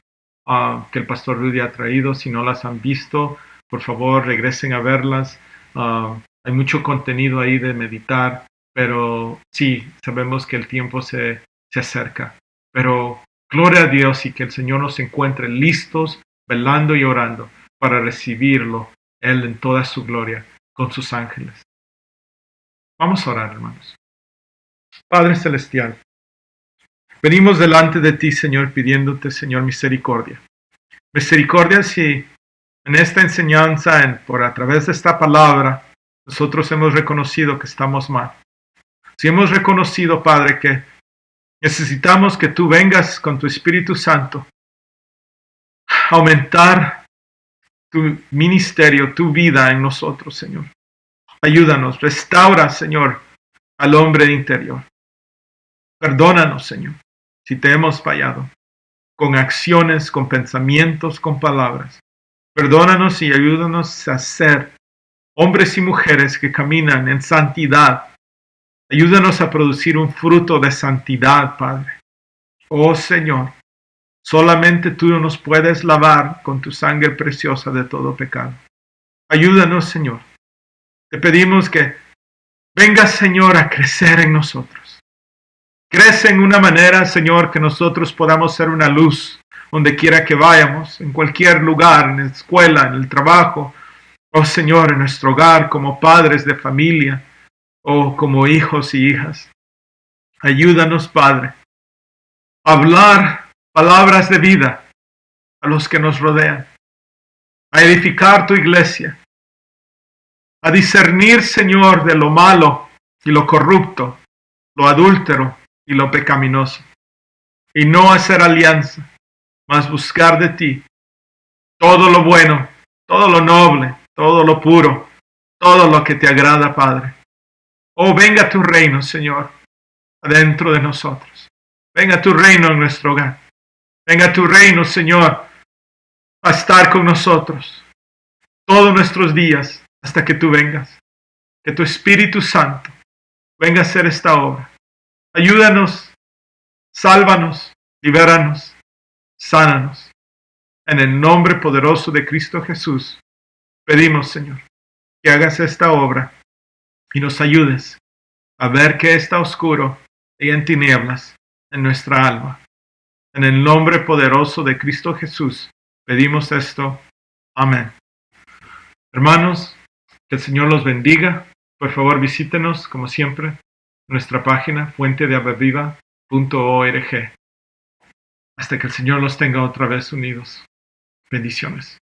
que el pastor Rudy ha traído. Si no las han visto, por favor regresen a verlas. Hay mucho contenido ahí de meditar, pero sí, sabemos que el tiempo se acerca. Pero gloria a Dios y que el Señor nos encuentre listos, velando y orando para recibirlo, Él en toda su gloria, con sus ángeles. Vamos a orar, hermanos. Padre Celestial, venimos delante de ti, Señor, pidiéndote, Señor, misericordia. Misericordia si en esta enseñanza, a través de esta palabra, nosotros hemos reconocido que estamos mal. Si hemos reconocido, Padre, que necesitamos que tú vengas con tu Espíritu Santo a aumentar tu ministerio, tu vida en nosotros, Señor. Ayúdanos, restaura, Señor, al hombre interior. Perdónanos, Señor, si te hemos fallado, con acciones, con pensamientos, con palabras. Perdónanos y ayúdanos a ser hombres y mujeres que caminan en santidad. Ayúdanos a producir un fruto de santidad, Padre. Oh Señor, solamente tú nos puedes lavar con tu sangre preciosa de todo pecado. Ayúdanos, Señor. Te pedimos que vengas, Señor, a crecer en nosotros. Crece en una manera, Señor, que nosotros podamos ser una luz donde quiera que vayamos, en cualquier lugar, en la escuela, en el trabajo. Oh Señor, en nuestro hogar, como padres de familia, o como hijos y hijas. Ayúdanos, Padre, a hablar palabras de vida a los que nos rodean, a edificar tu iglesia, a discernir, Señor, de lo malo y lo corrupto, lo adúltero y lo pecaminoso, y no hacer alianza, mas buscar de ti todo lo bueno, todo lo noble, todo lo puro, todo lo que te agrada, Padre. Oh, venga tu reino, Señor, adentro de nosotros. Venga tu reino en nuestro hogar. Venga tu reino, Señor, a estar con nosotros todos nuestros días hasta que tú vengas. Que tu Espíritu Santo venga a hacer esta obra. Ayúdanos, sálvanos, libéranos, sánanos. En el nombre poderoso de Cristo Jesús, pedimos, Señor, que hagas esta obra y nos ayudes a ver que está oscuro y en tinieblas en nuestra alma. En el nombre poderoso de Cristo Jesús, pedimos esto. Amén. Hermanos, que el Señor los bendiga. Por favor, visítenos, como siempre, nuestra página fuentedeagüaviva.org. Hasta que el Señor los tenga otra vez unidos. Bendiciones.